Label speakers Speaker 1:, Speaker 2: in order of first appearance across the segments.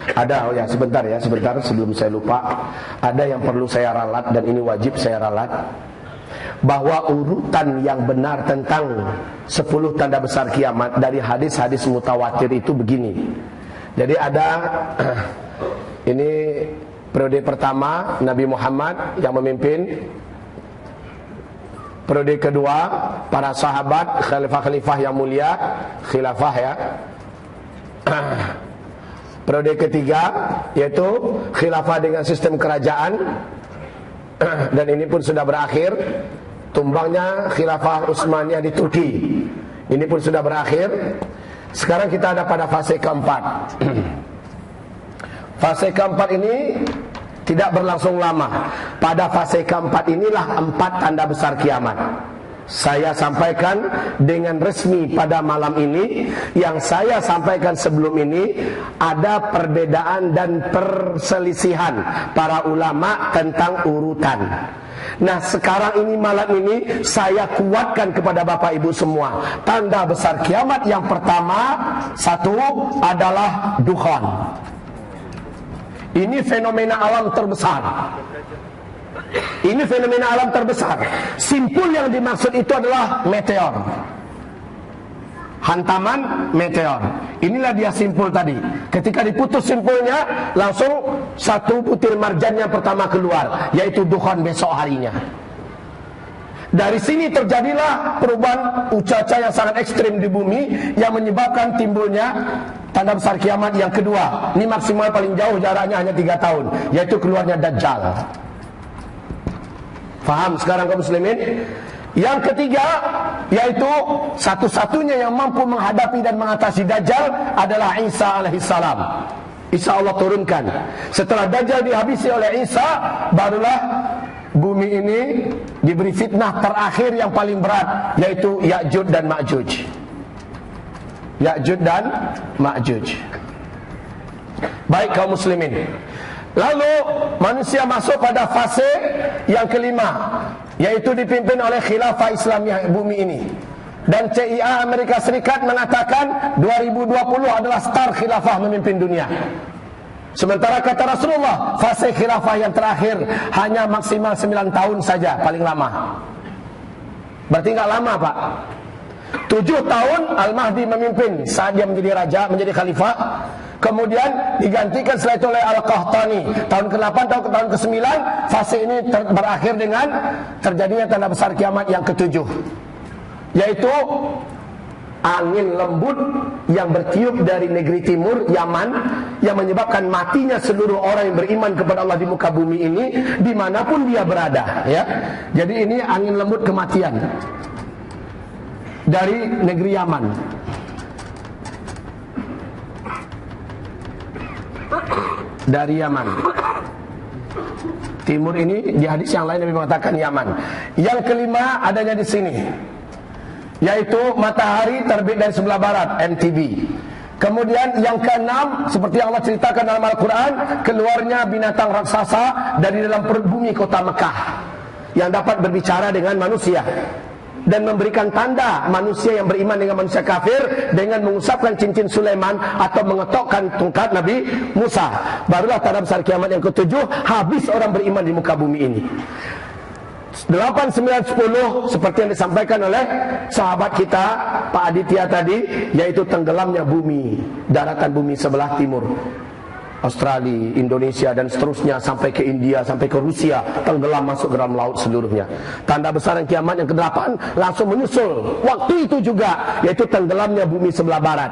Speaker 1: Ada, oh ya sebentar sebelum saya lupa. Ada yang perlu saya ralat dan ini wajib saya ralat. Bahwa urutan yang benar tentang 10 tanda besar kiamat dari hadis-hadis mutawatir itu begini. Jadi ada ini periode pertama Nabi Muhammad yang memimpin. Periode kedua para sahabat, khalifah-khalifah yang mulia, khilafah ya. Periode ketiga yaitu khilafah dengan sistem kerajaan. Dan ini pun sudah berakhir. Tumbangnya khilafah Utsmaniyah di Turki. Ini pun sudah berakhir. Sekarang kita ada pada fase keempat. Fase keempat ini tidak berlangsung lama. Pada fase keempat inilah 4 tanda besar kiamat. Saya sampaikan dengan resmi pada malam ini. Yang saya sampaikan sebelum ini ada perbedaan dan perselisihan para ulama tentang urutan. Nah sekarang ini malam ini saya kuatkan kepada Bapak Ibu semua. Tanda besar kiamat yang pertama, 1 adalah dukhan. Ini fenomena alam terbesar. Ini fenomena alam terbesar. Simpul yang dimaksud itu adalah meteor. Hantaman meteor. Inilah dia simpul tadi. Ketika diputus simpulnya, langsung 1 butir marjan yang pertama keluar, yaitu dukhan besok harinya. Dari sini terjadilah perubahan cuaca yang sangat ekstrim di bumi yang menyebabkan timbulnya tanda besar kiamat yang kedua. Ini maksimal paling jauh jaraknya hanya 3 tahun, yaitu keluarnya Dajjal. Faham sekarang kaum muslimin? Yang ketiga, yaitu satu-satunya yang mampu menghadapi dan mengatasi Dajjal adalah Isa alaihissalam. Isa Allah turunkan. Setelah Dajjal dihabisi oleh Isa, barulah bumi ini diberi fitnah terakhir yang paling berat, yaitu Ya'juj dan Ma'juj. Ya'juj dan Ma'juj. Baik kaum muslimin, lalu manusia masuk pada fase yang kelima, yaitu dipimpin oleh khilafah Islamiyah bumi ini. Dan CIA Amerika Serikat mengatakan 2020 adalah star khilafah memimpin dunia. Sementara kata Rasulullah, fase khilafah yang terakhir hanya maksimal 9 tahun saja paling lama. Berarti enggak lama Pak. 7 tahun Al-Mahdi memimpin saat dia menjadi raja, menjadi khalifah. Kemudian digantikan setelah itu oleh Al-Qahtani. Tahun ke-8, tahun ke-9, fase ini berakhir dengan terjadinya tanda besar kiamat yang ke-7, yaitu angin lembut yang bertiup dari negeri timur Yaman, yang menyebabkan matinya seluruh orang yang beriman kepada Allah di muka bumi ini, dimanapun dia berada ya. Jadi ini angin lembut kematian dari negeri Yaman. Dari Yaman. Timur ini di hadis yang lain Nabi mengatakan Yaman. Yang kelima adanya di sini, yaitu matahari terbit dari sebelah barat, MTB. Kemudian yang keenam, seperti yang Allah ceritakan dalam Al-Quran, keluarnya binatang raksasa dari dalam perut bumi kota Mekah, yang dapat berbicara dengan manusia dan memberikan tanda manusia yang beriman dengan manusia kafir dengan mengusapkan cincin Sulaiman atau mengetokkan tongkat Nabi Musa. Barulah tanda besar kiamat yang ke-7, habis orang beriman di muka bumi ini. 8, 9, 10 seperti yang disampaikan oleh sahabat kita Pak Aditya tadi, yaitu tenggelamnya bumi, daratan bumi sebelah timur, Australia, Indonesia dan seterusnya sampai ke India, sampai ke Rusia, tenggelam masuk ke dalam laut seluruhnya. Tanda besar yang kiamat yang ke-8 langsung menyusul waktu itu juga, yaitu tenggelamnya bumi sebelah barat,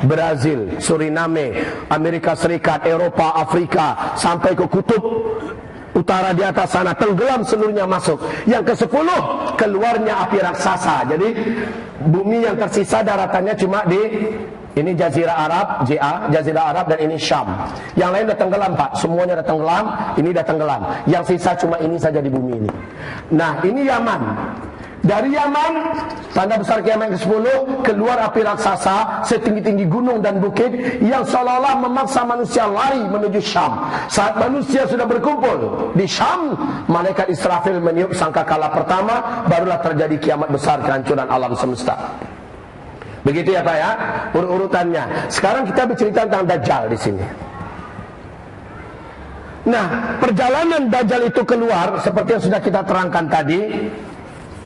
Speaker 1: Brazil, Suriname, Amerika Serikat, Eropa, Afrika, sampai ke kutub utara di atas sana, tenggelam seluruhnya masuk. Yang ke-10, keluarnya api raksasa. Jadi bumi yang tersisa daratannya cuma di ini Jazirah Arab, JA, Jazirah Arab, dan ini Syam. Yang lain udah tenggelam Pak, semuanya udah tenggelam, ini udah tenggelam. Yang sisa cuma ini saja di bumi ini. Nah ini Yaman. Dari Yaman, tanda besar kiamat yang ke-10, keluar api raksasa setinggi-tinggi gunung dan bukit yang seolah-olah memaksa manusia lari menuju Syam. Saat manusia sudah berkumpul di Syam, malaikat Israfil meniup sangkakala pertama, barulah terjadi kiamat besar, kehancuran alam semesta. Begitu ya Pak ya, urutannya. Sekarang kita bercerita tentang Dajjal di sini. Nah, perjalanan Dajjal itu keluar seperti yang sudah kita terangkan tadi,